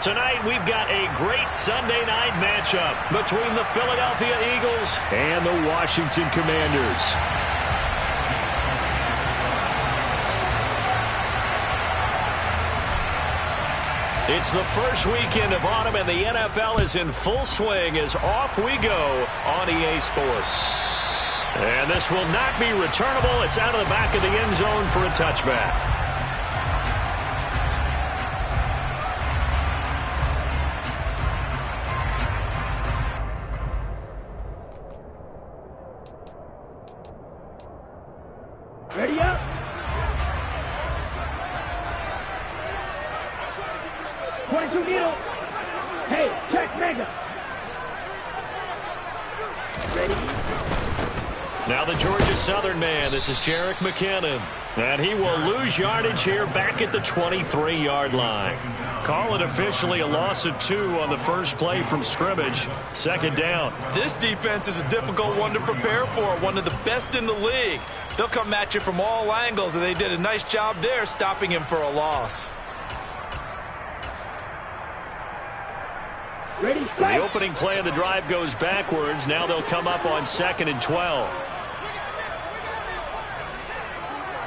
Tonight, we've got a great Sunday night matchup between the Philadelphia Eagles and the Washington Commanders. It's the first weekend of autumn, and the NFL is in full swing as off we go on EA Sports. And this will not be returnable. It's out of the back of the end zone for a touchback. Ready up. .22 needle. Hey, check mega. Ready. Now the Georgia Southern man. This is Jerick McKinnon. And he will lose yardage here back at the 23-yard line. Call it officially a loss of 2 on the first play from scrimmage. Second down. This defense is a difficult one to prepare for. One of the best in the league. They'll come at you from all angles, and they did a nice job there stopping him for a loss. Ready, The opening play of the drive goes backwards. Now they'll come up on 2nd and 12.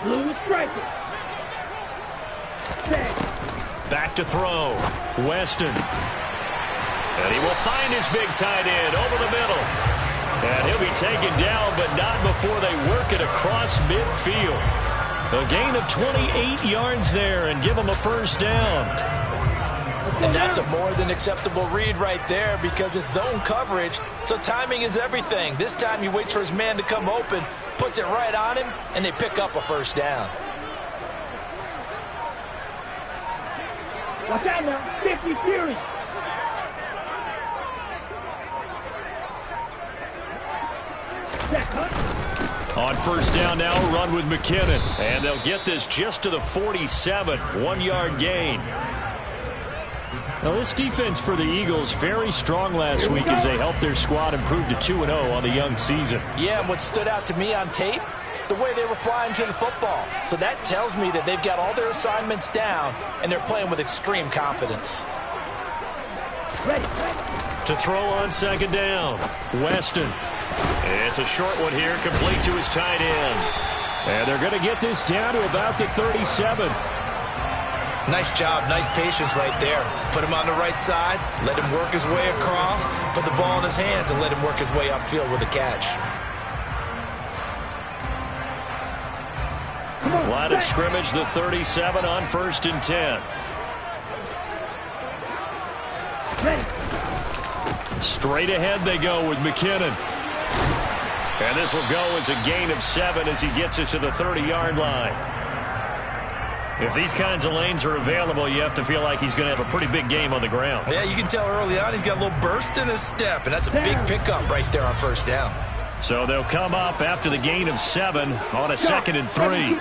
Blue striker. Back to throw. Weston. And he will find his big tight end over the middle. And he'll be taken down, but not before they work it across midfield. A gain of 28 yards there and give him a first down. And that's a more than acceptable read right there because it's zone coverage, so timing is everything. This time he waits for his man to come open, puts it right on him, and they pick up a first down. Watch out now. 50 Fury. On first down now, run with McKinnon. And they'll get this just to the 47. 1-yard gain. Now, this defense for the Eagles, very strong last week as they helped their squad improve to 2-0 on the young season. Yeah, and what stood out to me on tape, the way they were flying to the football. So that tells me that they've got all their assignments down, and they're playing with extreme confidence. Ready. To throw on second down, Weston. It's a short one here, complete to his tight end. And they're going to get this down to about the 37. Nice job, nice patience right there. Put him on the right side, let him work his way across, put the ball in his hands, and let him work his way upfield with a catch. Line of scrimmage, the 37 on 1st and 10. Straight ahead they go with McKinnon. And this will go as a gain of 7 as he gets it to the 30-yard line. If these kinds of lanes are available, you have to feel like he's going to have a pretty big game on the ground. Yeah, you can tell early on he's got a little burst in his step, and that's a big pickup right there on first down. So they'll come up after the gain of 7 on a 2nd and 3.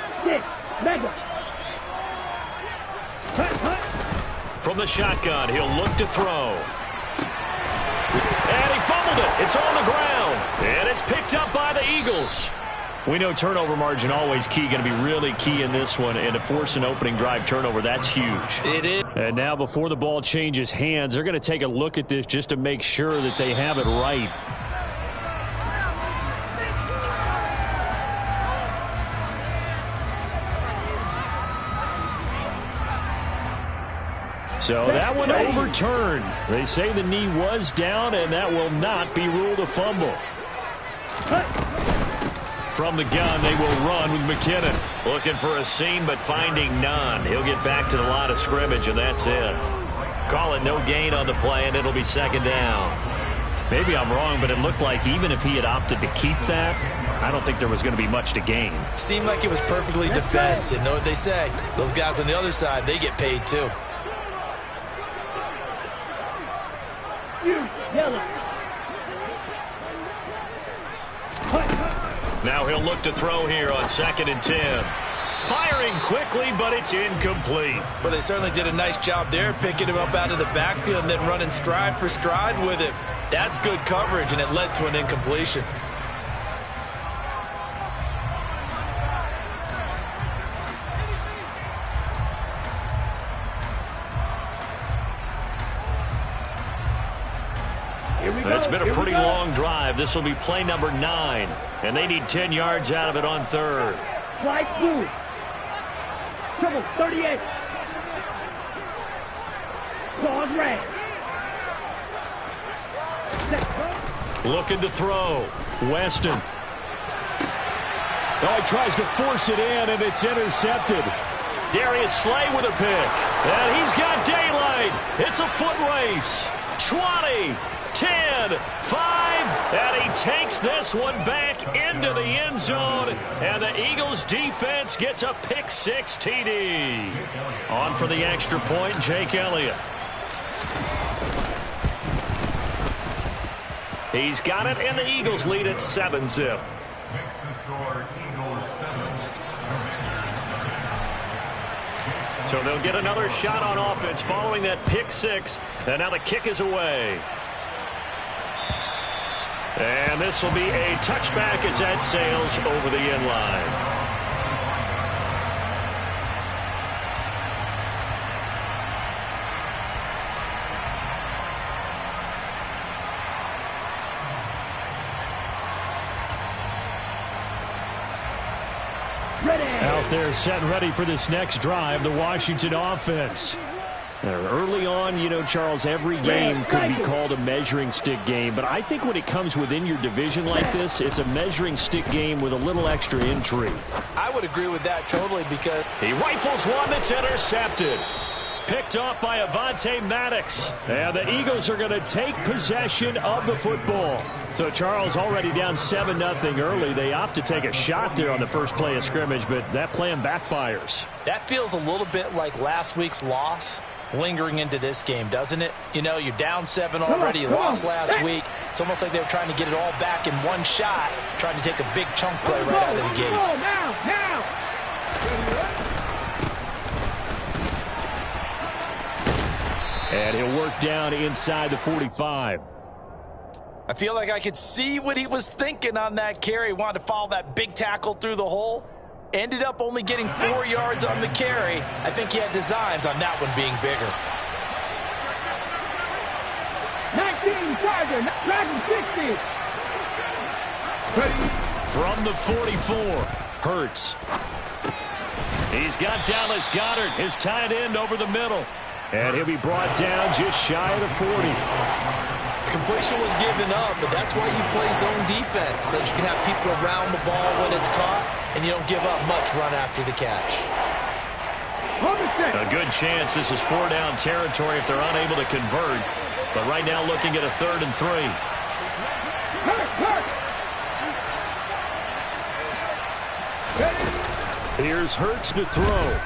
From the shotgun, he'll look to throw. And he fumbled it. It's on the ground. And it's picked up by the Eagles. We know turnover margin always key, going to be really key in this one. And to force an opening drive turnover, that's huge. It is. And now before the ball changes hands, they're going to take a look at this just to make sure that they have it right. So that one overturned. They say the knee was down, and that will not be ruled a fumble. From the gun, they will run with McKinnon. Looking for a seam, but finding none. He'll get back to the line of scrimmage, and that's it. Call it no gain on the play, and it'll be 2nd down. Maybe I'm wrong, but it looked like even if he had opted to keep that, I don't think there was going to be much to gain. Seemed like it was perfectly defensive. Know what they say? Those guys on the other side, they get paid too. Now he'll look to throw here on 2nd and 10. Firing quickly, but it's incomplete. Well, they certainly did a nice job there, picking him up out of the backfield and then running stride for stride with him. That's good coverage, and it led to an incompletion. Here we go. It's been a pretty long drive. This will be play number 9, and they need 10 yards out of it on third. Slide blue. Trouble 38. Claws red. Looking to throw. Weston. Oh, he tries to force it in, and it's intercepted. Darius Slay with a pick. And he's got daylight. It's a foot race. 20, 10, 5, and he takes this one back into the end zone, and the Eagles defense gets a pick 6 TD. On for the extra point, Jake Elliott. He's got it, and the Eagles lead at 7-zip. So they'll get another shot on offense following that pick 6, and now the kick is away. And this will be a touchback as that sails over the end line. Out there set and ready for this next drive, the Washington offense. Early on, you know, Charles, every game could be called a measuring stick game, but I think when it comes within your division like this, it's a measuring stick game with a little extra intrigue. I would agree with that totally because he rifles one that's intercepted. Picked off by Avonte Maddox. And the Eagles are going to take possession of the football. So Charles already down 7-0 early. They opt to take a shot there on the first play of scrimmage, but that plan backfires. That feels a little bit like last week's loss lingering into this game, doesn't it? You know, you're down 7 already. You lost last week. It's almost like they were trying to get it all back in one shot, trying to take a big chunk play right out of the gate. Now. And he'll work down inside the 45. I feel like I could see what he was thinking on that carry. He wanted to follow that big tackle through the hole. Ended up only getting 4 yards on the carry. I think he had designs on that one being bigger. 19 Charger, driving 60. From the 44, Hurts. He's got Dallas Goedert, his tight end, over the middle. And he'll be brought down just shy of the 40. Completion was given up, but that's why you play zone defense, so that you can have people around the ball when it's caught, and you don't give up much run after the catch. A good chance this is 4-down territory if they're unable to convert. But right now looking at a 3rd and 3. Here's Hurts to throw.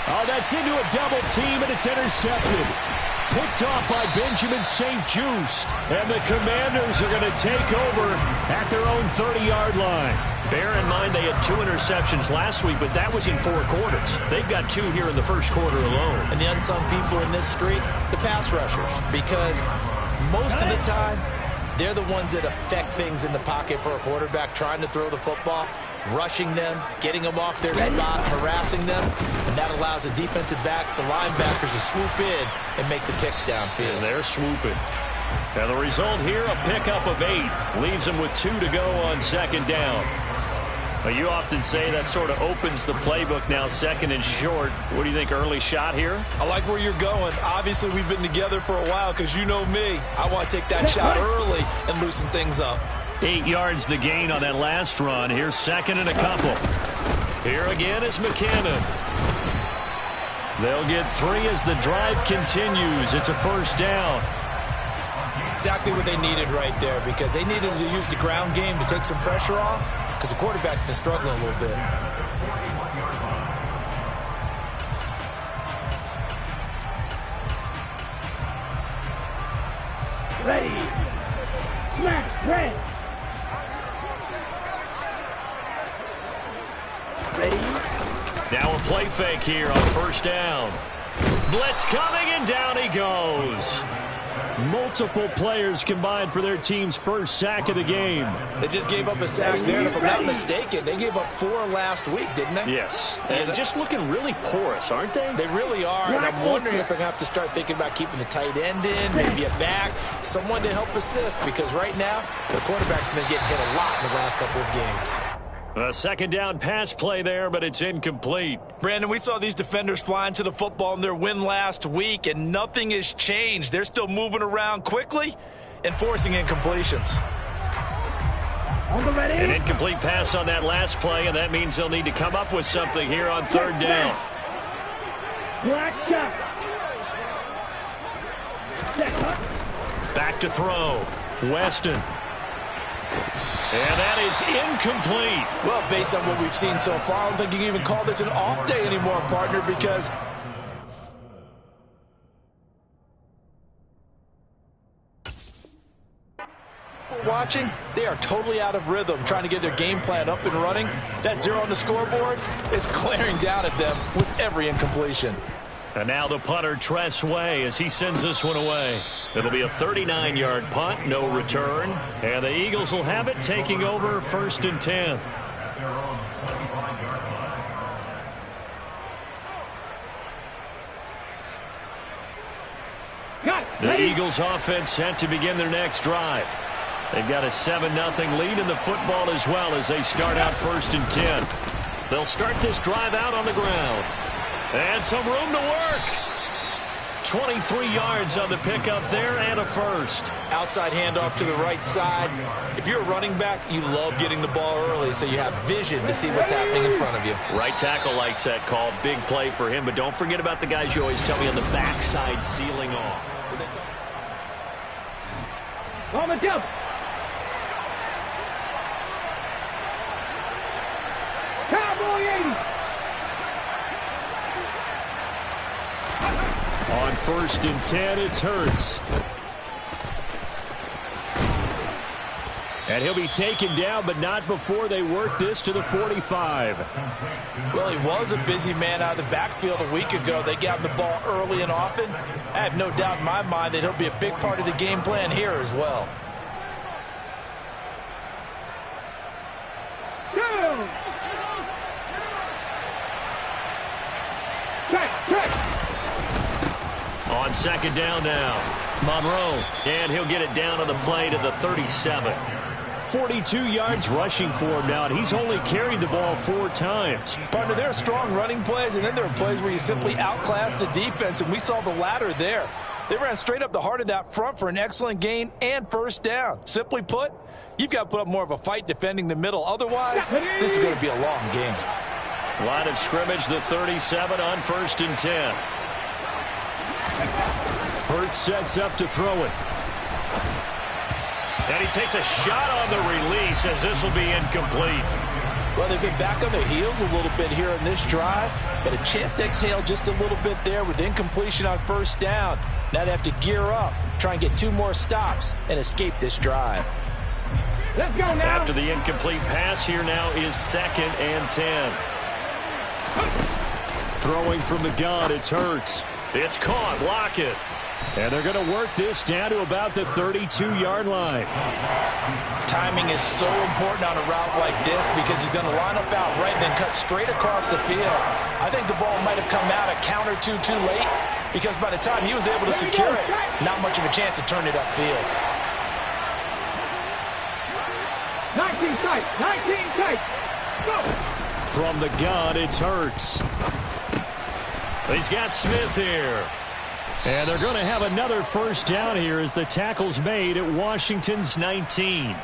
Oh, that's into a double team, and it's intercepted. Picked off by Benjamin St-Juste. And the Commanders are going to take over at their own 30-yard line. Bear in mind they had 2 interceptions last week, but that was in 4 quarters. They've got 2 here in the first quarter alone. And the unsung people in this streak, the pass rushers. Because most of the time, they're the ones that affect things in the pocket for a quarterback trying to throw the football. Rushing them, getting them off their spot, harassing them, and that allows the defensive backs, the linebackers, to swoop in and make the picks downfield. And they're swooping. And the result here, a pickup of 8. Leaves them with 2 to go on 2nd down. Now, you often say that sort of opens the playbook now, 2nd and short. What do you think, early shot here? I like where you're going. Obviously, we've been together for a while because you know me. I want to take that shot early and loosen things up. 8 yards the gain on that last run. Here's 2nd and a couple. Here again is McKinnon. They'll get 3 as the drive continues. It's a 1st down. Exactly what they needed right there, because they needed to use the ground game to take some pressure off, because the quarterback's been struggling a little bit. Ready. Smash, red. Ready. Now a play fake here on 1st down. Blitz coming, and down he goes. Multiple players combined for their team's first sack of the game. They just gave up a sack there, and if I'm not mistaken, they gave up 4 last week, didn't they? Yes, and just looking really porous, aren't they? They really are, and I'm wondering if they're going to have to start thinking about keeping the tight end in, maybe a back, someone to help assist, because right now, the quarterback's been getting hit a lot in the last couple of games. A second down pass play there, but it's incomplete. Brandon, we saw these defenders flying to the football in their win last week, and nothing has changed. They're still moving around quickly and forcing incompletions. An incomplete pass on that last play, and that means they'll need to come up with something here on third down. Back to throw. Weston. And that is incomplete. Well, based on what we've seen so far, I don't think you can even call this an off day anymore, partner, because we're watching, they are totally out of rhythm, trying to get their game plan up and running. That 0 on the scoreboard is glaring down at them with every incompletion. And now the punter, Tress Way, as he sends this one away. It'll be a 39-yard punt, no return. And the Eagles will have it, taking over 1st and 10. The Eagles offense set to begin their next drive. They've got a 7-0 lead in the football as well as they start out 1st and 10. They'll start this drive out on the ground. And some room to work. 23 yards on the pickup there and a first. Outside handoff to the right side. If you're a running back, you love getting the ball early so you have vision to see what's happening in front of you. Right tackle likes that call. Big play for him. But don't forget about the guys you always tell me on the backside sealing off. On the jump. Cowboy 80. On 1st and 10, it's Hurts. And he'll be taken down, but not before they work this to the 45. Well, he was a busy man out of the backfield a week ago. They got him the ball early and often. I have no doubt in my mind that he'll be a big part of the game plan here as well. On 2nd down now, Monroe, and he'll get it down on the play to the 37. 42 yards rushing for him now, and he's only carried the ball 4 times. Partner, there are strong running plays, and then there are plays where you simply outclass the defense, and we saw the latter there. They ran straight up the heart of that front for an excellent gain and 1st down. Simply put, you've got to put up more of a fight defending the middle. Otherwise, this is going to be a long game. Line of scrimmage, the 37 on 1st and 10. Hurts sets up to throw it. And he takes a shot on the release as this will be incomplete. Well, they've been back on their heels a little bit here in this drive, but a chance to exhale just a little bit there with incompletion on 1st down. Now they have to gear up, try and get 2 more stops, and escape this drive. Let's go now. After the incomplete pass, here now is 2nd and 10. Throwing from the gun, it's Hurts. It's caught, Lockett. And they're going to work this down to about the 32-yard line. Timing is so important on a route like this because he's going to line up out right and then cut straight across the field. I think the ball might have come out a count or two too late because by the time he was able to secure it, not much of a chance to turn it upfield. 19 tight. 19 tight. Go. From the gun, it's Hurts. He's got Smith here. And they're going to have another 1st down here as the tackle's made at Washington's 19.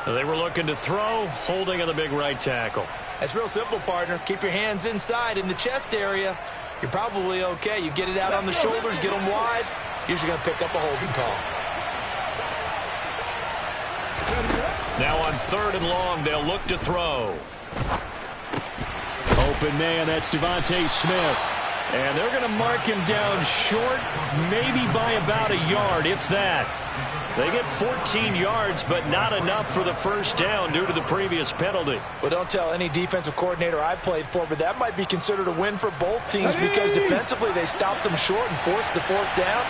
They were looking to throw, holding on the big right tackle. That's real simple, partner. Keep your hands inside in the chest area. You're probably okay. You get it out on the shoulders, get them wide. Usually going to pick up a holding call. Now on 3rd and long, they'll look to throw. Open man, that's Devontae Smith. And they're going to mark him down short, maybe by about a yard, if that. They get 14 yards, but not enough for the 1st down due to the previous penalty. Well, don't tell any defensive coordinator I played for, but that might be considered a win for both teams because defensively they stopped them short and forced the 4th down.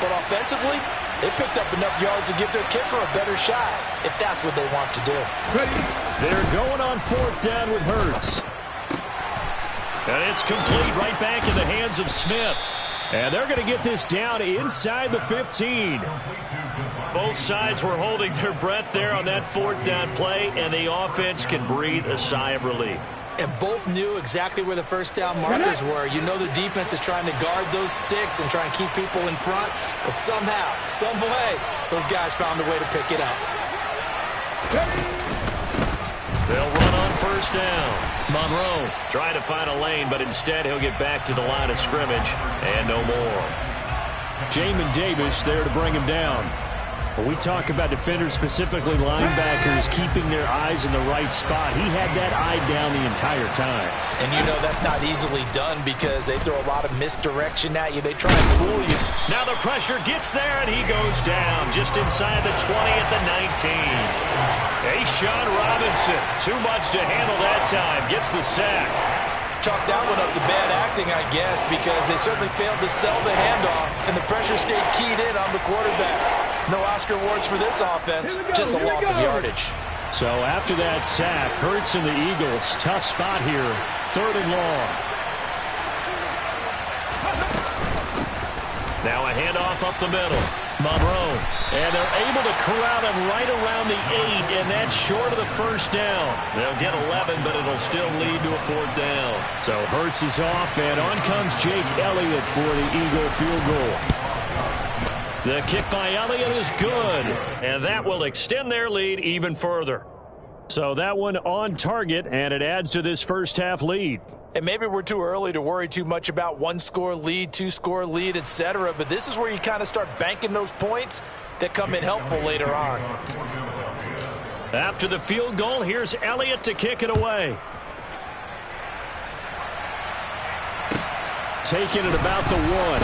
But offensively, They picked up enough yards to give their kicker a better shot, if that's what they want to do. They're going on 4th down with Hurts. And it's complete right back in the hands of Smith. And they're going to get this down inside the 15. Both sides were holding their breath there on that 4th down play, and the offense can breathe a sigh of relief. And both knew exactly where the first down markers were. You know the defense is trying to guard those sticks and try and keep people in front. But somehow, some way, those guys found a way to pick it up. They'll run on 1st down. Monroe trying to find a lane, but instead he'll get back to the line of scrimmage and no more. Jamin Davis there to bring him down. When we talk about defenders, specifically linebackers, keeping their eyes in the right spot, he had that eye down the entire time. And you know that's not easily done because they throw a lot of misdirection at you. They try and fool you. Now the pressure gets there, and he goes down just inside the 20 at the 19. A'Shawn Robinson, too much to handle that time, gets the sack. Chalk that one up to bad acting, I guess, because they certainly failed to sell the handoff, and the pressure stayed keyed in on the quarterback. No Oscar awards for this offense, just a loss of yardage. So after that sack, Hurts and the Eagles, tough spot here, 3rd and long. Now a handoff up the middle. Monroe, and they're able to corral him right around the 8, and that's short of the 1st down. They'll get 11, but it'll still lead to a 4th down. So Hurts is off, and on comes Jake Elliott for the Eagle field goal. The kick by Elliott is good, and that will extend their lead even further. So that one on target, and it adds to this first half lead. And maybe we're too early to worry too much about 1-score lead, 2-score lead, etc. But this is where you kind of start banking those points that come in helpful later on. After the field goal, here's Elliott to kick it away. Taking it about the 1.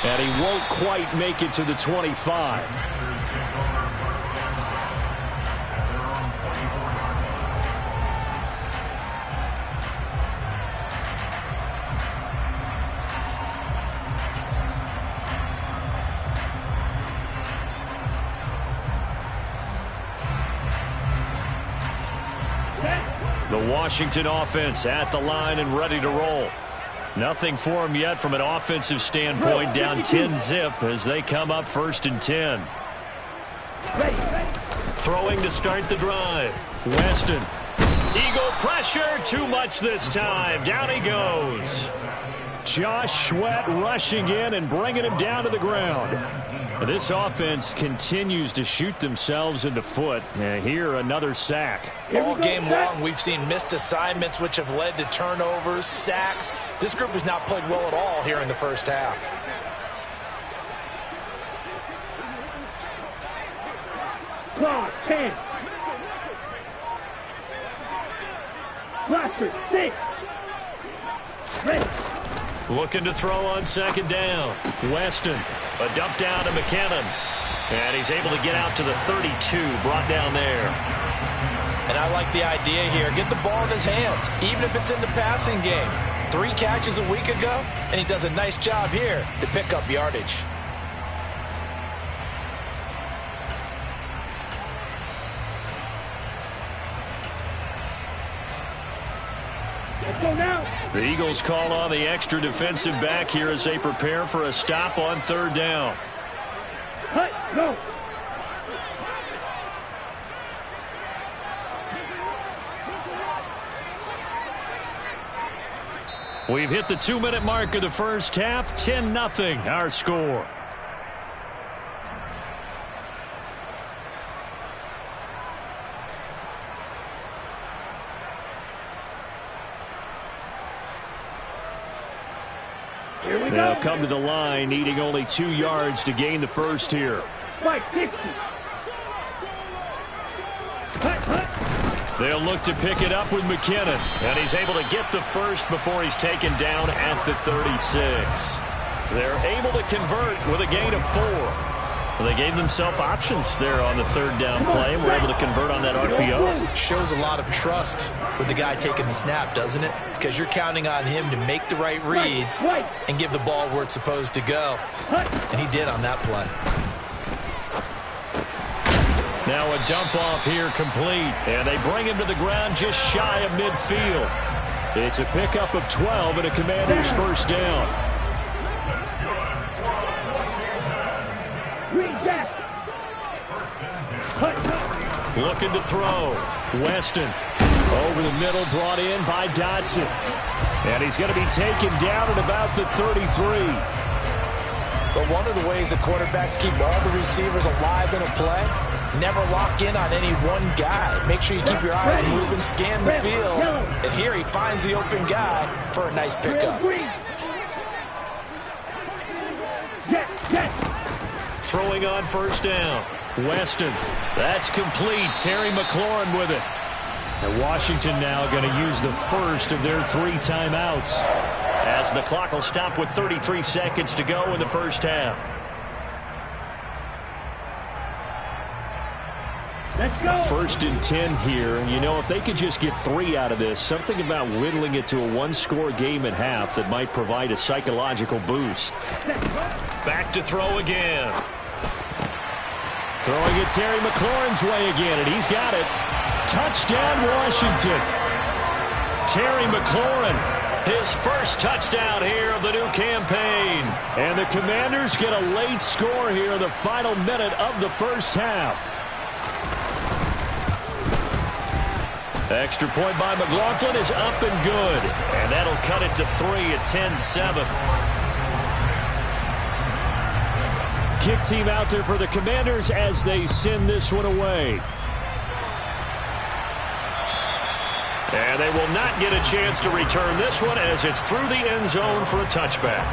And he won't quite make it to the 25. The Washington offense at the line and ready to roll. Nothing for them yet from an offensive standpoint, down 10-zip as they come up 1st and 10. Throwing to start the drive. Weston. Eagle pressure, too much this time. Down he goes. Josh Sweat rushing in and bringing him down to the ground. This offense continues to shoot themselves in the foot. Here, another sack. All game long, we've seen missed assignments, which have led to turnovers, sacks. This group has not played well at all here in the first half. Clock, 10. Cluster, 6. Ready. Looking to throw on 2nd down. Weston, a dump down to McKinnon. And he's able to get out to the 32, brought down there. And I like the idea here. Get the ball in his hands, even if it's in the passing game. 3 catches a week ago, and he does a nice job here to pick up yardage. Let's go now. The Eagles call on the extra defensive back here as they prepare for a stop on 3rd down. Cut, go. We've hit the 2-minute mark of the first half. 10-0 our score. They'll come to the line, needing only 2 yards to gain the first here. Spike 60. They'll look to pick it up with McKinnon, and he's able to get the first before he's taken down at the 36. They're able to convert with a gain of 4. Well, they gave themselves options there on the third down play and were able to convert on that RPO. Shows a lot of trust with the guy taking the snap, doesn't it? Because you're counting on him to make the right reads and give the ball where it's supposed to go. And he did on that play. Now a dump off here complete. And they bring him to the ground just shy of midfield. It's a pickup of 12 and a Commanders first down. Looking to throw. Weston over the middle, brought in by Dotson. And he's going to be taken down at about the 33. But one of the ways the quarterbacks keep all the receivers alive in a play, never lock in on any one guy. Make sure you keep your eyes moving, scan the field. And here he finds the open guy for a nice pickup. Throwing on first down. Weston. That's complete. Terry McLaurin with it. And Washington now going to use the first of their 3 timeouts, as the clock will stop with 33 seconds to go in the first half. Let's go. First and 10 here. And, you know, if they could just get 3 out of this, something about whittling it to a one-score game at half that might provide a psychological boost. Back to throw again. Throwing it Terry McLaurin's way again, and he's got it. Touchdown, Washington. Terry McLaurin, his first touchdown here of the new campaign. And the Commanders get a late score here in the final minute of the first half. Extra point by McLaughlin is up and good. And that'll cut it to 3 at 10-7. Kick team out there for the Commanders as they send this one away. And they will not get a chance to return this one as it's through the end zone for a touchback.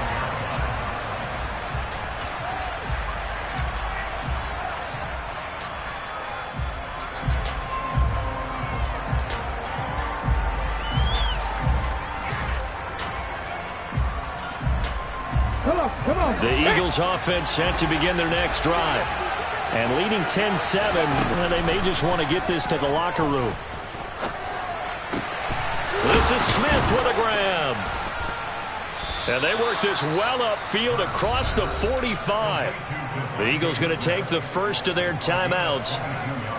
The Eagles offense set to begin their next drive. And leading 10-7, they may just want to get this to the locker room. This is Smith with a grab. And they work this well upfield across the 45. The Eagles going to take the first of their timeouts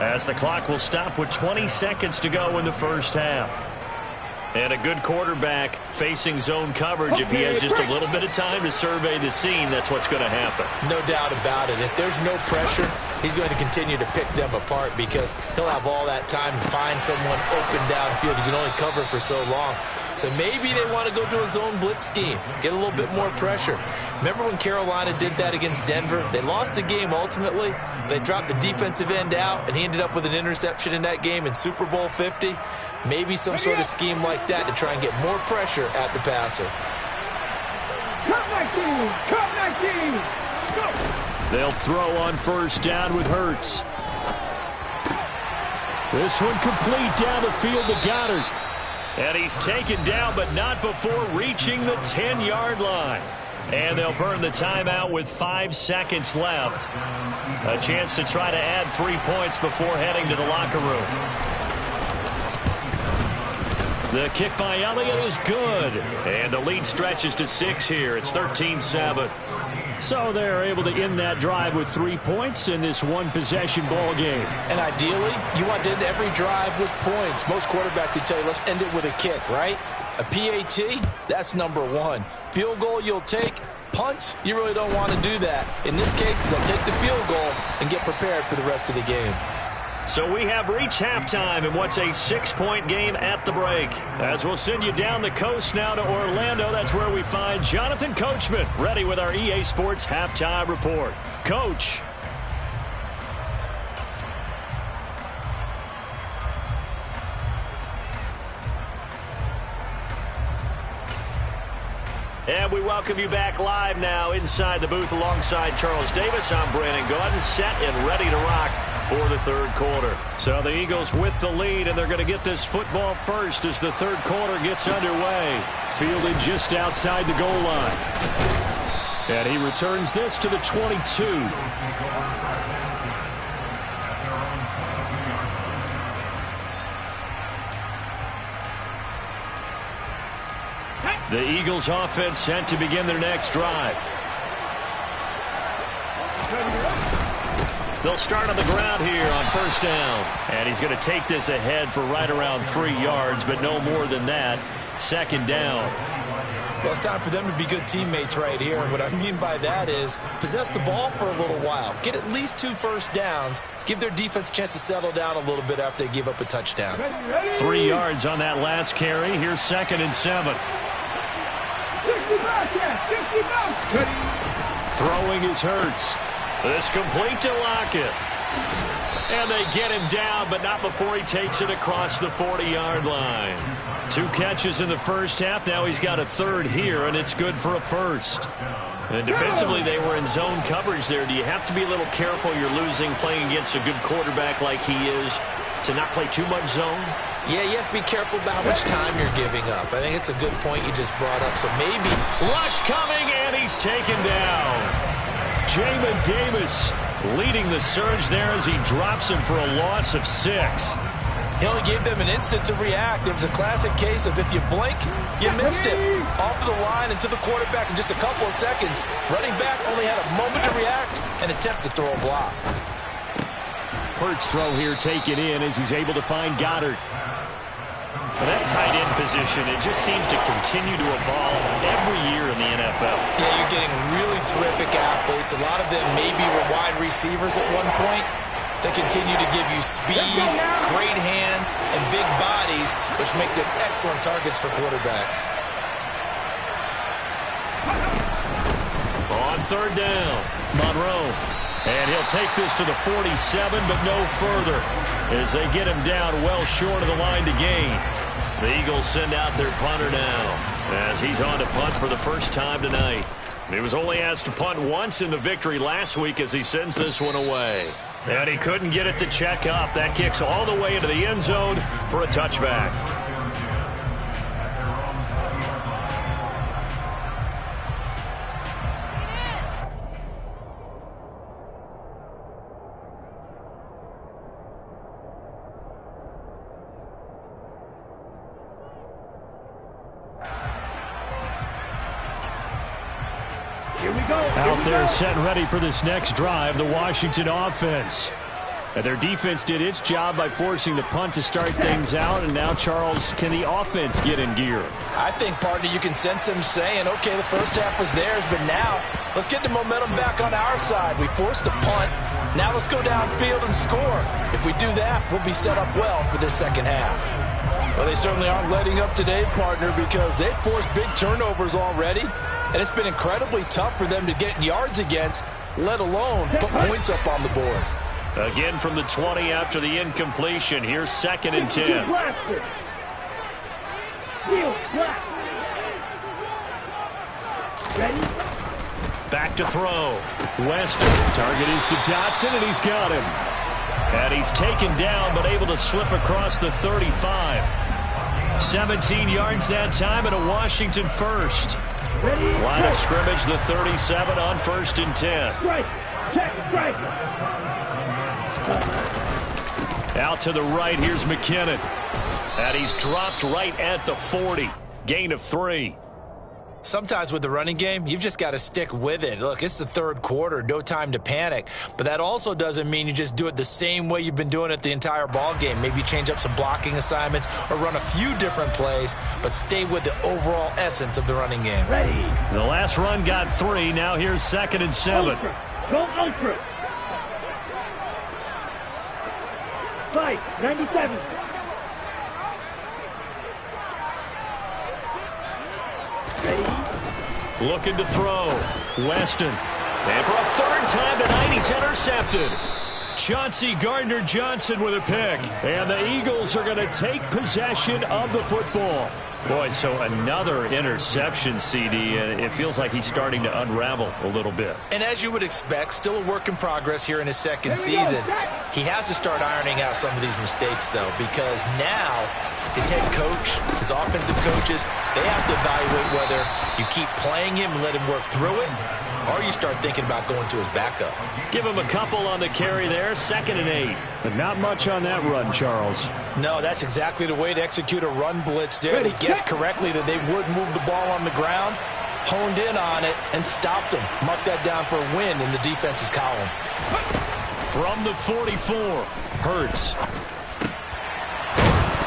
as the clock will stop with 20 seconds to go in the first half. And a good quarterback facing zone coverage. If he has just a little bit of time to survey the scene, that's what's going to happen. No doubt about it. If there's no pressure, he's going to continue to pick them apart because he'll have all that time to find someone open downfield. He can only cover for so long. So maybe they want to go to a zone blitz scheme, get a little bit more pressure. Remember when Carolina did that against Denver? They lost the game ultimately. They dropped the defensive end out, and he ended up with an interception in that game in Super Bowl 50. Maybe some sort of scheme like that to try and get more pressure at the passer. They'll throw on first down with Hurts. This one complete down the field to Goddard. And he's taken down, but not before reaching the 10-yard line. And they'll burn the timeout with 5 seconds left. A chance to try to add 3 points before heading to the locker room. The kick by Elliott is good. And the lead stretches to 6 here. It's 13-7. So they're able to end that drive with 3 points in this one-possession ball game. And ideally, you want to end every drive with points. Most quarterbacks would tell you, let's end it with a kick, right? A PAT, that's number 1. Field goal you'll take. Punts, you really don't want to do that. In this case, they'll take the field goal and get prepared for the rest of the game. So we have reached halftime in what's a 6-point game at the break. As we'll send you down the coast now to Orlando, that's where we find Jonathan Coachman ready with our EA Sports Halftime Report. Coach. And we welcome you back live now inside the booth alongside Charles Davis. I'm Brandon Gaudin, set and ready to rock for the third quarter. So the Eagles with the lead, and they're going to get this football first as the third quarter gets underway. Fielded just outside the goal line. And he returns this to the 22. The Eagles offense set to begin their next drive. They'll start on the ground here on first down. And he's going to take this ahead for right around 3 yards, but no more than that. Second down. Well, it's time for them to be good teammates right here. And what I mean by that is possess the ball for a little while. Get at least 2 first downs. Give their defense a chance to settle down a little bit after they give up a touchdown. 3 yards on that last carry. Here's 2nd and 7. Throwing is Hurts. This complete to Lockett. And they get him down, but not before he takes it across the 40-yard line. 2 catches in the first half. Now he's got a third here, and it's good for a first. And defensively, they were in zone coverage there. Do you have to be a little careful? You're losing playing against a good quarterback like he is to not play too much zone? Yeah, you have to be careful about how much time you're giving up. I think it's a good point you just brought up. So maybe. Rush coming, and he's taken down. Jamin Davis leading the surge there as he drops him for a loss of 6. He only gave them an instant to react. It was a classic case of if you blink, you missed it. Off of the line and to the quarterback in just a couple of seconds. Running back only had a moment to react and attempt to throw a block. Hurts throw here taken in as he's able to find Goddard. Well, that tight end position, it just seems to continue to evolve every year in the NFL. Yeah, you're getting really terrific athletes. A lot of them maybe were wide receivers at one point. They continue to give you speed, great hands, and big bodies, which make them excellent targets for quarterbacks. On third down, Monroe. And he'll take this to the 47, but no further as they get him down well short of the line to gain. The Eagles send out their punter now as he's on to punt for the first time tonight. He was only asked to punt once in the victory last week as he sends this one away. And he couldn't get it to check up. That kicks all the way into the end zone for a touchback. Out there set ready for this next drive, the Washington offense. And their defense did its job by forcing the punt to start things out. And now, Charles, can the offense get in gear? I think, partner, you can sense them saying, okay, the first half was theirs, but now let's get the momentum back on our side. We forced a punt. Now let's go downfield and score. If we do that, we'll be set up well for this second half. Well, they certainly aren't letting up today, partner, because they've forced big turnovers already. And it's been incredibly tough for them to get yards against, let alone put points up on the board. Again from the 20 after the incompletion. Here's 2nd and 10. Ready? Back to throw. Weston. Target is to Dotson, and he's got him. And he's taken down, but able to slip across the 35. 17 yards that time, and a Washington first. Ready? Line of scrimmage, the 37 on 1st and 10. Strike. Check. Strike. Out to the right, here's McKinnon. And he's dropped right at the 40. Gain of 3. Sometimes with the running game, you've just got to stick with it. Look, it's the third quarter, no time to panic. But that also doesn't mean you just do it the same way you've been doing it the entire ball game. Maybe change up some blocking assignments or run a few different plays, but stay with the overall essence of the running game. Ready. The last run got 3. Now here's 2nd and 7. Ultra. Go ultra. 5, 97. Looking to throw. Weston. And for a third time tonight, he's intercepted. Chauncey Gardner-Johnson with a pick. And the Eagles are going to take possession of the football. Boy, so another interception, CD, and it feels like he's starting to unravel a little bit. And as you would expect, still a work in progress here in his second season. He has to start ironing out some of these mistakes, though, because now his head coach, his offensive coaches, they have to evaluate whether you keep playing him and let him work through it, or you start thinking about going to his backup. Give him a couple on the carry there, 2nd and 8. But not much on that run, Charles. No, that's exactly the way to execute a run blitz there. They guessed correctly that they would move the ball on the ground, honed in on it, and stopped them. Mark that down for a win in the defense's column. From the 44, Hurts.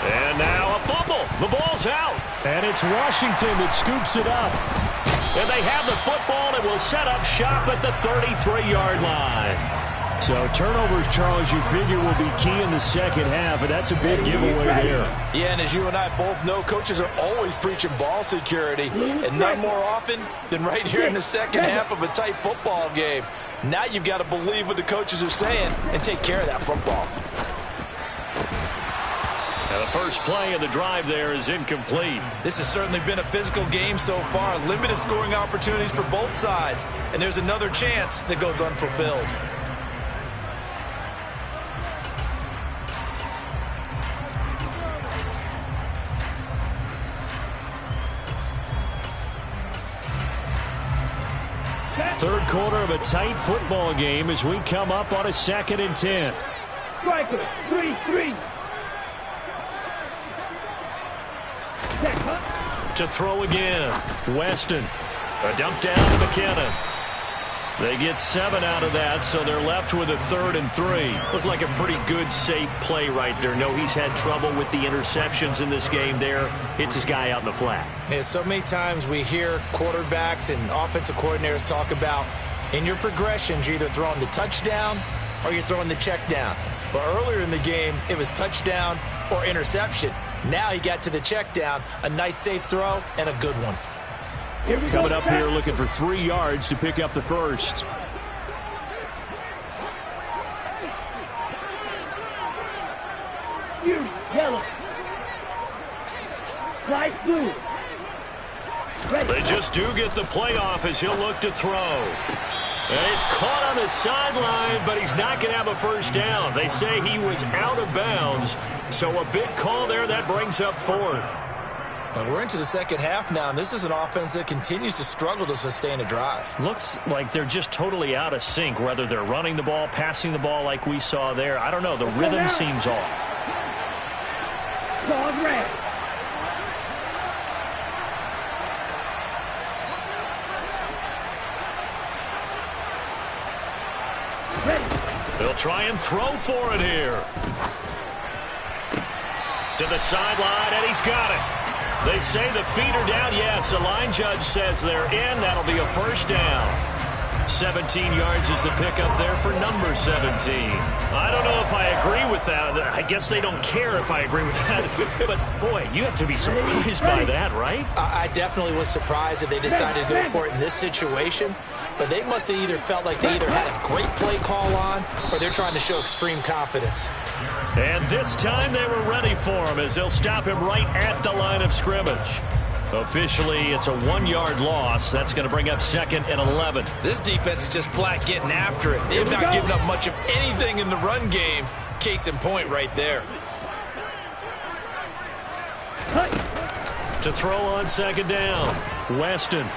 And now a fumble. The ball's out. And it's Washington that scoops it up. And they have the football and will set up shop at the 33-yard line. So turnovers, Charles, you figure will be key in the second half, and that's a big giveaway there. Yeah, and as you and I both know, coaches are always preaching ball security, and none more often than right here in the second half of a tight football game. Now you've got to believe what the coaches are saying and take care of that football. And the first play of the drive there is incomplete. This has certainly been a physical game so far. Limited scoring opportunities for both sides, and there's another chance that goes unfulfilled. Third quarter of a tight football game as we come up on a 2nd and 10. Striker, 3-3. To throw again, Weston. A dump down to McKinnon. They get 7 out of that, so they're left with a 3rd and 3. Looked like a pretty good, safe play right there. No, he's had trouble with the interceptions in this game there. Hits his guy out in the flat. Yeah, so many times we hear quarterbacks and offensive coordinators talk about in your progressions, you're either throwing the touchdown or you're throwing the check down. But earlier in the game, it was touchdown or interception. Now he got to the check down, a nice safe throw, and a good one. Coming up here looking for 3 yards to pick up the first. Yellow. Light blue. They just do get the playoff as he'll look to throw. And he's caught on the sideline, but he's not going to have a first down. They say he was out of bounds. So a big call there that brings up 4th. We're into the second half now, and this is an offense that continues to struggle to sustain a drive. Looks like they're just totally out of sync, whether they're running the ball, passing the ball like we saw there. I don't know. The rhythm seems off. Dog red. They'll try and throw for it here. To the sideline, and he's got it. They say the feet are down. Yes, the line judge says they're in. That'll be a first down. 17 yards is the pickup there for number 17. I don't know if I agree with that. I guess they don't care if I agree with that. But, boy, you have to be surprised by that, right? I definitely was surprised that they decided to go for it in this situation. But they must have either felt like they either had a great play call on or they're trying to show extreme confidence. And this time they were ready for him as they'll stop him right at the line of scrimmage. Officially, it's a 1-yard loss. That's going to bring up 2nd and 11. This defense is just flat getting after it. They've not given up much of anything in the run game. Case in point right there. To throw on 2nd down, Weston.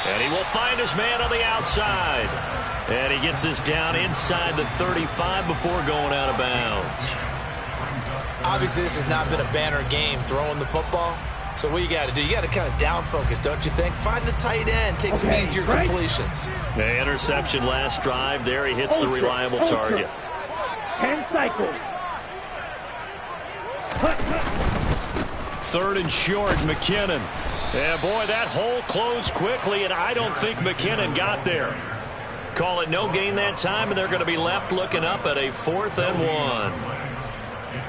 And he will find his man on the outside. And he gets this down inside the 35 before going out of bounds. Obviously, this has not been a banner game throwing the football. So what you got to do, you got to kind of down focus, don't you think? Find the tight end, take some easier completions. The interception last drive there. He hits the reliable target. 10 cycles. 3rd and short, McKinnon. And boy, that hole closed quickly, and I don't think McKinnon got there. Call it no gain that time, and they're going to be left looking up at a 4th and 1.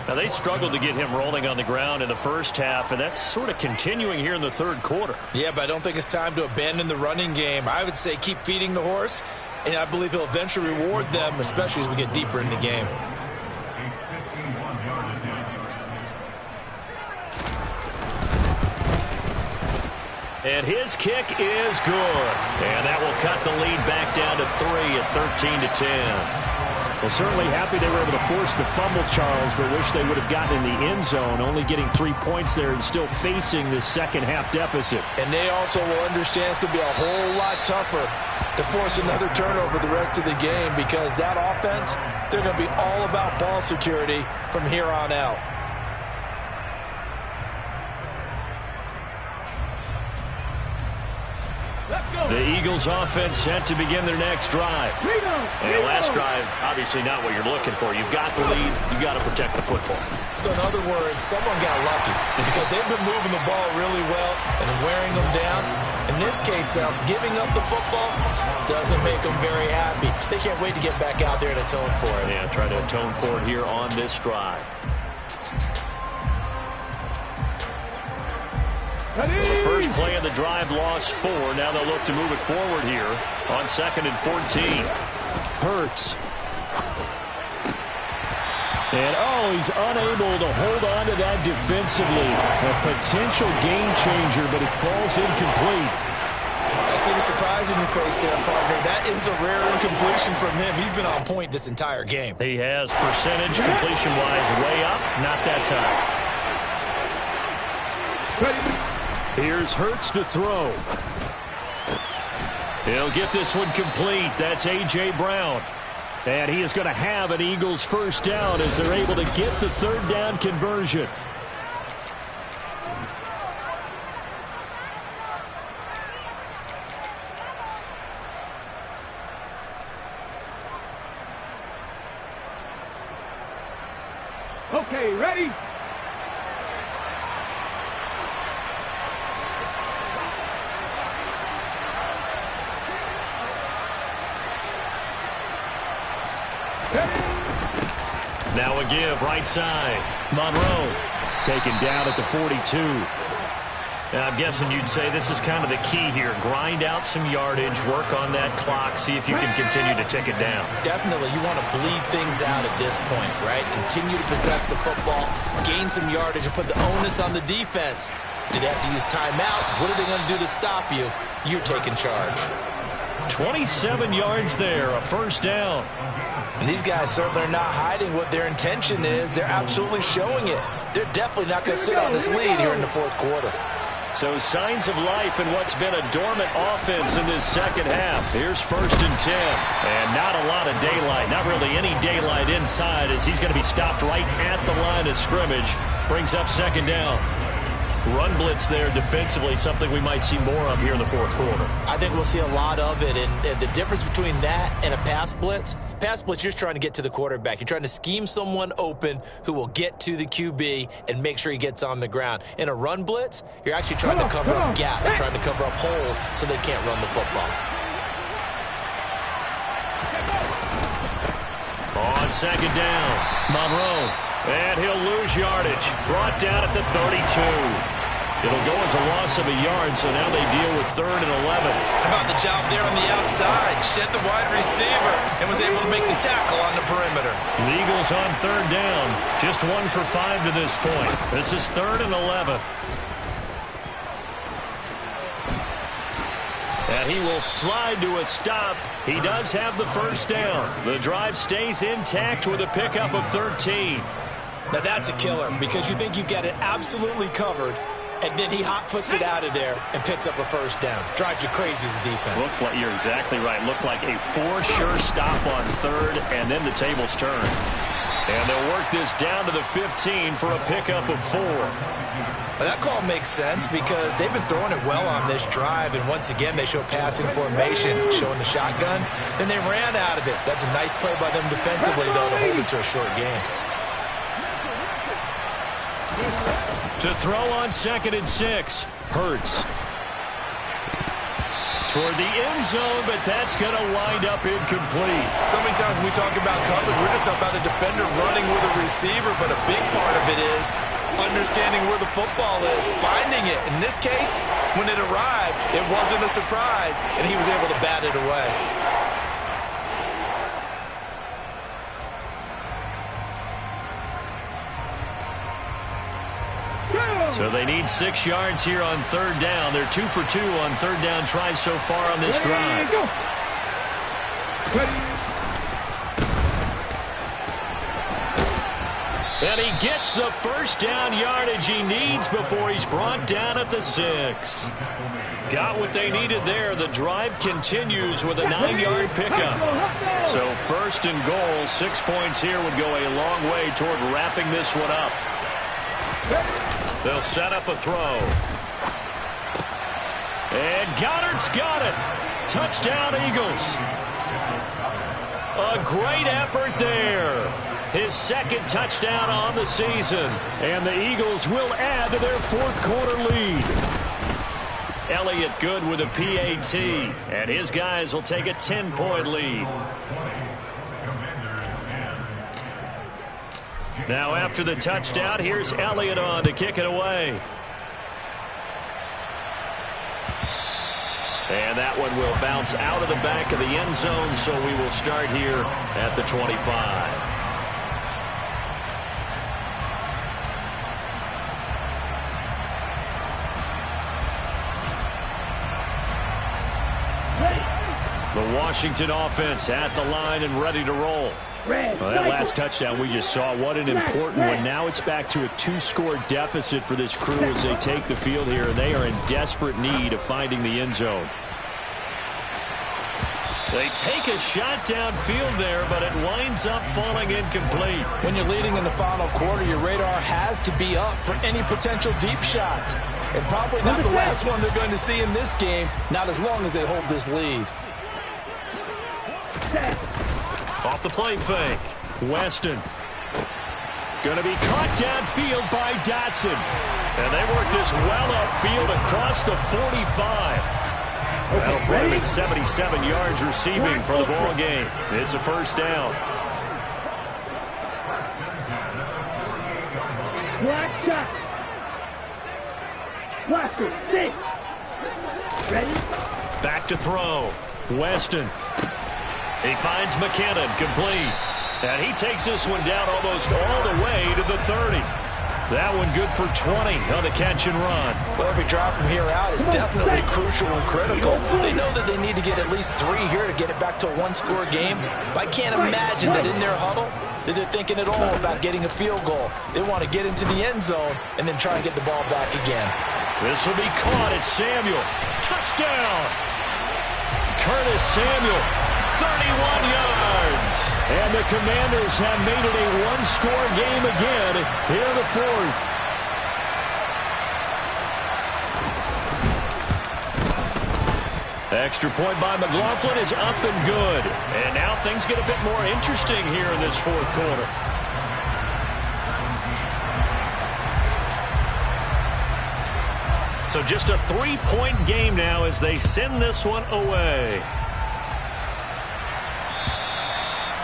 Now, they struggled to get him rolling on the ground in the first half, and that's sort of continuing here in the third quarter. Yeah, but I don't think it's time to abandon the running game. I would say keep feeding the horse, and I believe he'll eventually reward them, especially as we get deeper in the game. And his kick is good. And that will cut the lead back down to 3 at 13-10. Well, certainly happy they were able to force the fumble, Charles, but wish they would have gotten in the end zone, only getting 3 points there and still facing this second-half deficit. And they also will understand it's going to be a whole lot tougher to force another turnover the rest of the game, because that offense, they're going to be all about ball security from here on out. The Eagles offense set to begin their next drive. And last drive, obviously not what you're looking for. You've got the lead. You've got to protect the football. So in other words, someone got lucky because they've been moving the ball really well and wearing them down. In this case, though, giving up the football doesn't make them very happy. They can't wait to get back out there and atone for it. Yeah, try to atone for it here on this drive. Well, the first play of the drive lost 4. Now they'll look to move it forward here on 2nd and 14. Hurts. And, he's unable to hold on to that defensively. A potential game changer, but it falls incomplete. I see the surprise in your face there, partner. That is a rare incompletion from him. He's been on point this entire game. He has percentage completion-wise way up. Not that time. Here's Hurts to throw. He'll get this one complete. That's A.J. Brown. And he is going to have an Eagles first down as they're able to get the third down conversion. Okay, ready? Now a give, right side. Monroe taken down at the 42. Now I'm guessing you'd say this is kind of the key here. Grind out some yardage, work on that clock, see if you can continue to tick it down. Definitely, you want to bleed things out at this point, right? Continue to possess the football, gain some yardage, and put the onus on the defense. Do they have to use timeouts? What are they going to do to stop you? You're taking charge. 27 yards there, a first down. And these guys certainly are not hiding what their intention is. They're absolutely showing it. They're definitely not going to sit on this lead here in the fourth quarter. So signs of life in what's been a dormant offense in this second half. Here's 1st and 10. And not a lot of daylight. Not really any daylight inside as he's going to be stopped right at the line of scrimmage. Brings up 2nd down. Run blitz there defensively, something we might see more of here in the fourth quarter. I think we'll see a lot of it, and the difference between that and a pass blitz, you're just trying to get to the quarterback. You're trying to scheme someone open who will get to the QB and make sure he gets on the ground. In a run blitz, you're actually trying to cover up gaps, trying to cover up holes so they can't run the football. On 2nd down, Monroe. And he'll lose yardage. Brought down at the 32. It'll go as a loss of a yard, so now they deal with 3rd and 11. How about the job there on the outside? Shed the wide receiver and was able to make the tackle on the perimeter. The Eagles on 3rd down. Just 1 for 5 to this point. This is 3rd and 11. And he will slide to a stop. He does have the first down. The drive stays intact with a pickup of 13. Now that's a killer because you think you've got it absolutely covered, and then he hot-foots it out of there and picks up a first down. Drives you crazy as a defense. You're exactly right. Looked like a for-sure stop on 3rd, and then the tables turn. And they'll work this down to the 15 for a pickup of 4. Well, that call makes sense because they've been throwing it well on this drive, and once again they show passing formation, showing the shotgun. Then they ran out of it. That's a nice play by them defensively, though, to hold it to a short game. To throw on 2nd and 6. Hurts. Toward the end zone, but that's going to wind up incomplete. So many times when we talk about coverage, we're just talking about a defender running with a receiver, but a big part of it is understanding where the football is, finding it. In this case, when it arrived, it wasn't a surprise, and he was able to bat it away. So they need 6 yards here on 3rd down. They're 2 for 2 on 3rd down tries so far on this drive. And he gets the first down yardage he needs before he's brought down at the 6. Got what they needed there. The drive continues with a 9-yard pickup. So first and goal, 6 points here would go a long way toward wrapping this one up. They'll set up a throw. And Goddard's got it. Touchdown, Eagles. A great effort there. His second touchdown on the season. And the Eagles will add to their fourth quarter lead. Elliott good with a PAT. And his guys will take a 10-point lead. Now after the touchdown, here's Elliott on to kick it away. And that one will bounce out of the back of the end zone, so we will start here at the 25. The Washington offense at the line and ready to roll. Well, that last touchdown we just saw, what an important one. Now it's back to a 2-score deficit for this crew as they take the field here, and they are in desperate need of finding the end zone. They take a shot downfield there, but it winds up falling incomplete. When you're leading in the final quarter, your radar has to be up for any potential deep shots. And probably not the last one they're going to see in this game, not as long as they hold this lead. Off the play fake. Weston. Going to be caught downfield by Dotson. And they work this well upfield across the 45. That'll put him at 77 yards receiving for the ball game. It's a first down. Black shot. Blaster, 6. Ready? Back to throw. Weston. He finds McKinnon, complete. And he takes this one down almost all the way to the 30. That one good for 20 on the catch and run. Well, every drive from here out is definitely crucial and critical. They know that they need to get at least 3 here to get it back to a 1-score game. But I can't imagine that in their huddle that they're thinking at all about getting a field goal. They want to get into the end zone and then try and get the ball back again. This will be caught at Samuel. Touchdown! Curtis Samuel, 31 yards. And the Commanders have made it a 1-score game again here in the fourth. Extra point by McLaughlin is up and good. And now things get a bit more interesting here in this fourth quarter. So just a 3-point game now as they send this one away.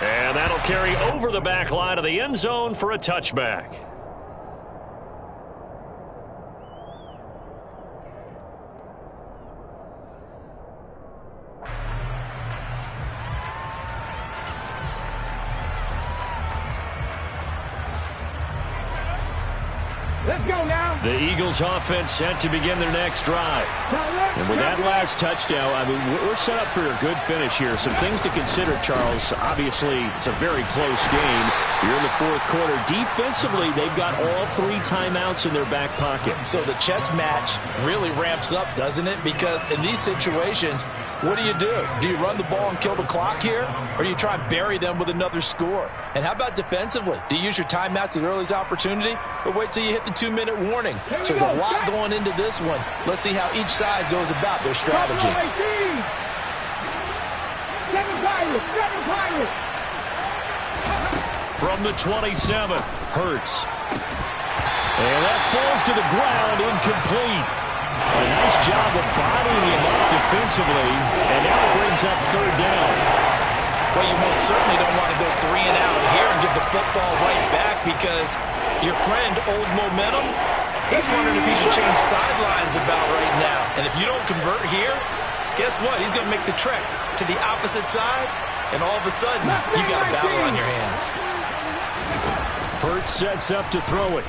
And that'll carry over the back line of the end zone for a touchback. Let's go now. The Eagles offense set to begin their next drive. And with that last touchdown, I mean, we're set up for a good finish here. Some things to consider, Charles. Obviously, it's a very close game. You're in the fourth quarter. Defensively, they've got all 3 timeouts in their back pocket. So the chess match really ramps up, doesn't it? Because in these situations, what do? Do you run the ball and kill the clock here? Or do you try and bury them with another score? And how about defensively? Do you use your timeouts at the earliest opportunity? Or wait till you hit the 2-minute warning? So there's a lot going into this one. Let's see how each side goes about their strategy. From the 27, Hurts. And that falls to the ground, incomplete. A nice job of bodying him up defensively, and now it brings up third down. Well, you most certainly don't want to go 3 and out here and give the football right back because your friend, Old Momentum, he's wondering if he should change sidelines about right now. And if you don't convert here, guess what? He's going to make the trek to the opposite side, and all of a sudden, you got a battle on your hands. Hurts sets up to throw it.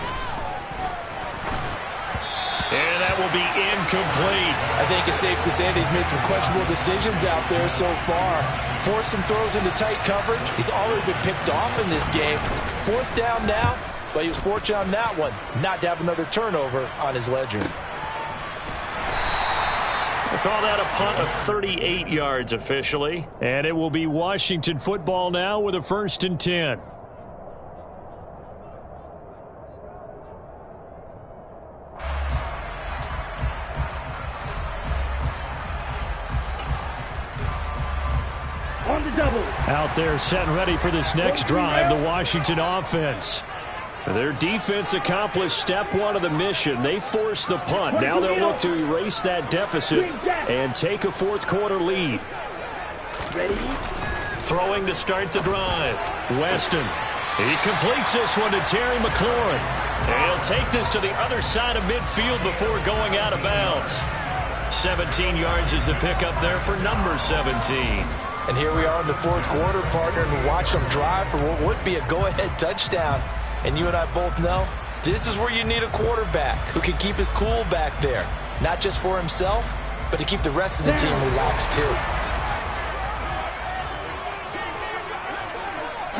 And that will be incomplete. I think it's safe to say that he's made some questionable decisions out there so far. Forced some throws into tight coverage. He's already been picked off in this game. Fourth down now. but he was fortunate on that one not to have another turnover on his ledger. We'll call that a punt of 38 yards officially. And it will be Washington football now with a 1st and 10. On the double. Out there set and ready for this next drive, the Washington offense. Their defense accomplished step 1 of the mission. They forced the punt. Now they'll look to erase that deficit and take a 4th quarter lead. Ready? Throwing to start the drive. Weston. He completes this one to Terry McLaurin. And he'll take this to the other side of midfield before going out of bounds. 17 yards is the pickup there for number 17. And here we are in the 4th quarter, partner, and we watch them drive for what would be a go-ahead touchdown. And you and I both know this is where you need a quarterback who can keep his cool back there. Not just for himself, but to keep the rest of the team relaxed too.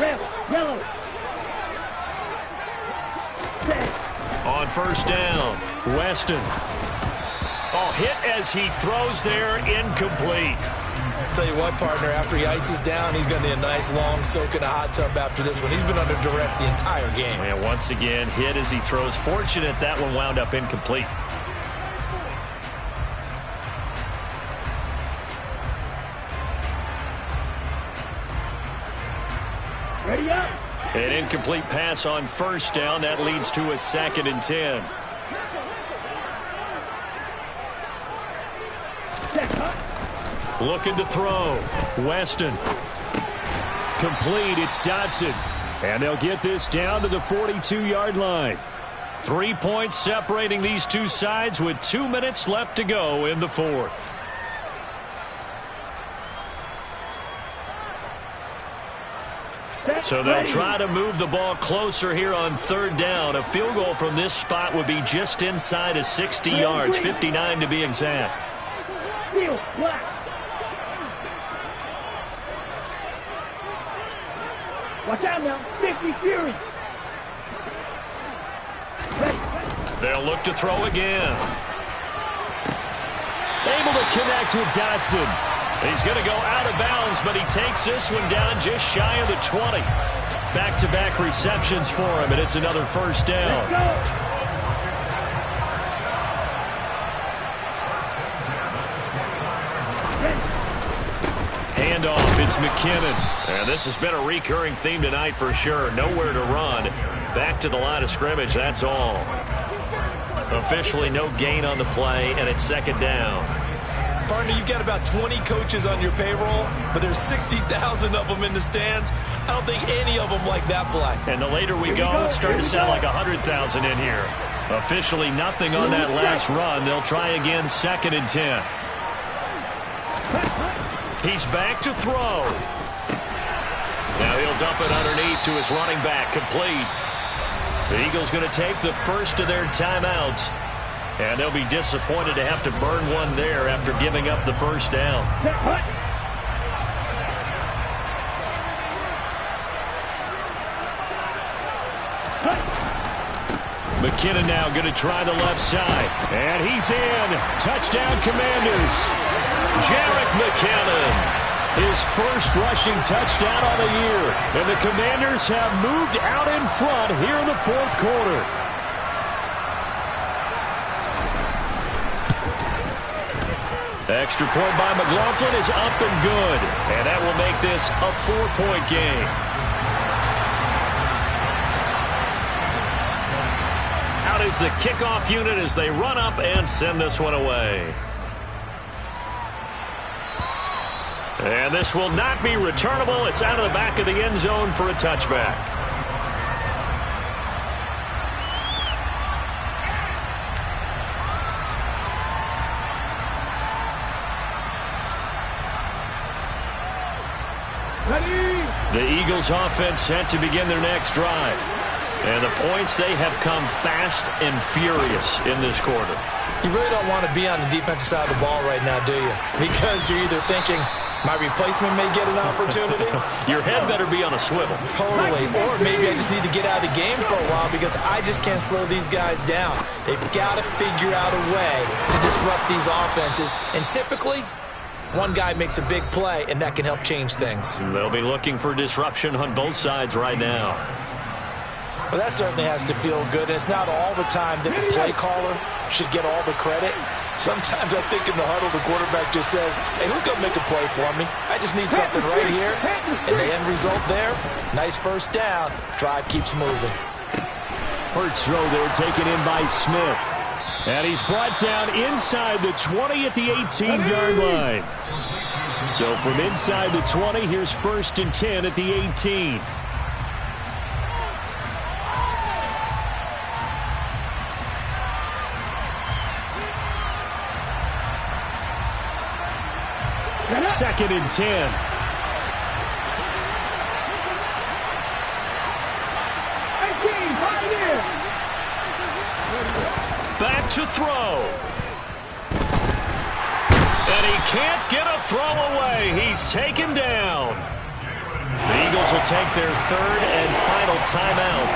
Red, yellow. Red. On 1st down, Weston. Oh, hit as he throws there, incomplete. Tell you what, partner, after he ices down, he's going to need a nice long soak in a hot tub after this one. He's been under duress the entire game. And once again, hit as he throws. Fortunate that one wound up incomplete. Ready up. An incomplete pass on 1st down. That leads to a 2nd and 10. Set up. Looking to throw. Weston. Complete. It's Dotson. And they'll get this down to the 42-yard line. 3 points separating these two sides with 2 minutes left to go in the 4th. So they'll try to move the ball closer here on 3rd down. A field goal from this spot would be just inside of 60 yards, 59 to be exact. Seal, black. Watch out now. 50 Fury. They'll look to throw again. Able to connect with Dotson. He's going to go out of bounds, but he takes this one down just shy of the 20. Back-to-back receptions for him, and it's another 1st down. Let's go. Handoff, it's McKinnon. And this has been a recurring theme tonight for sure. Nowhere to run. Back to the line of scrimmage, that's all. Officially no gain on the play, and it's 2nd down. Partner, you've got about 20 coaches on your payroll, but there's 60,000 of them in the stands. I don't think any of them like that play. And the later we go, it's starting to sound like 100,000 in here. Officially nothing on that last run. They'll try again, 2nd and 10. He's back to throw. Now he'll dump it underneath to his running back, complete. The Eagles going to take the first of their timeouts. And they'll be disappointed to have to burn one there after giving up the 1st down. McKinnon now going to try the left side. And he's in. Touchdown, Commanders. Jerick McKinnon. His first rushing touchdown on the year. And the Commanders have moved out in front here in the 4th quarter. Extra point by McLaughlin is up and good. And that will make this a 4-point game. Out is the kickoff unit as they run up and send this one away. And this will not be returnable. It's out of the back of the end zone for a touchback. The Eagles offense set to begin their next drive. And the points, they have come fast and furious in this quarter. You really don't want to be on the defensive side of the ball right now, do you? Because you're either thinking, My replacement may get an opportunity. Your head better be on a swivel. Totally. Or maybe I just need to get out of the game for a while because I just can't slow these guys down. They've got to figure out a way to disrupt these offenses. And typically, one guy makes a big play, and that can help change things. They'll be looking for disruption on both sides right now. Well, that certainly has to feel good. And it's not all the time that the play caller should get all the credit. Sometimes I think in the huddle, the quarterback just says, hey, who's going to make a play for me? I just need something right here. And the end result there, nice first down. Drive keeps moving. Hurts throw there taken in by Smith. And he's brought down inside the 20 at the 18-yard line. So from inside the 20, here's 1st and 10 at the 18. Second and 10. Back to throw. And he can't get a throw away. He's taken down. The Eagles will take their 3rd and final timeout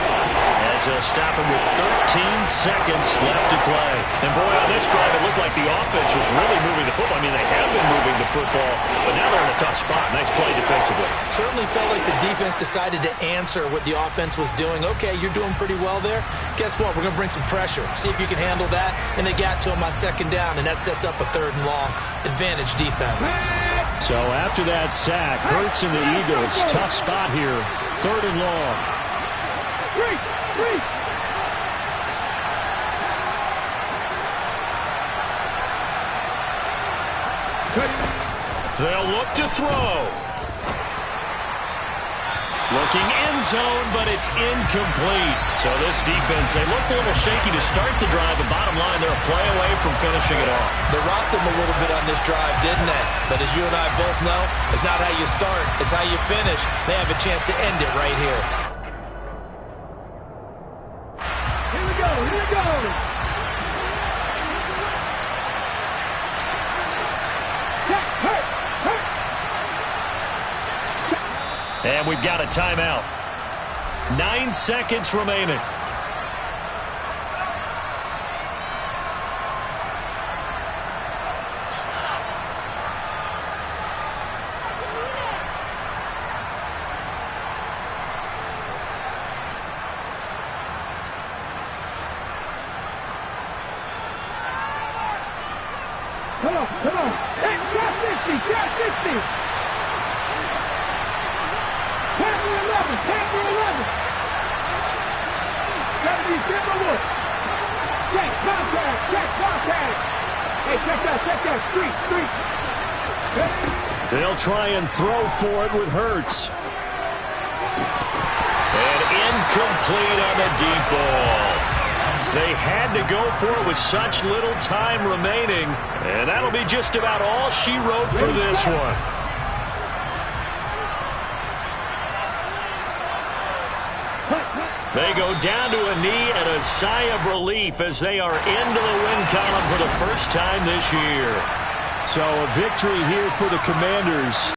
as they'll stop him with 13 seconds left to play. And boy, on this drive, it looked like the offense was really moving the football. I mean, they have been moving the football, but now they're in a tough spot. Nice play defensively. Certainly felt like the defense decided to answer what the offense was doing. Okay, you're doing pretty well there. Guess what? We're going to bring some pressure. See if you can handle that. And they got to him on 2nd down, and that sets up a 3rd and long. Advantage defense. So after that sack, Hurts and the Eagles, tough spot here, 3rd and long. They'll look to throw. Looking end zone, but it's incomplete. So this defense, they looked a little shaky to start the drive, but bottom line, they're a play away from finishing it off. They rocked them a little bit on this drive, didn't they? But as you and I both know, it's not how you start, it's how you finish. They have a chance to end it right here. Here we go, here we go. And we've got a timeout. 9 seconds remaining. Come on, come on. Cat 60, cat 60. Cat 11. Gotta be Timberwood. Check contact. Hey, check that. Street. They'll try and throw for it with Hurts. And incomplete on the deep ball. They had to go for it with such little time remaining. And that'll be just about all she wrote for this one. They go down to a knee and a sigh of relief as they are into the win column for the first time this year. So a victory here for the Commanders.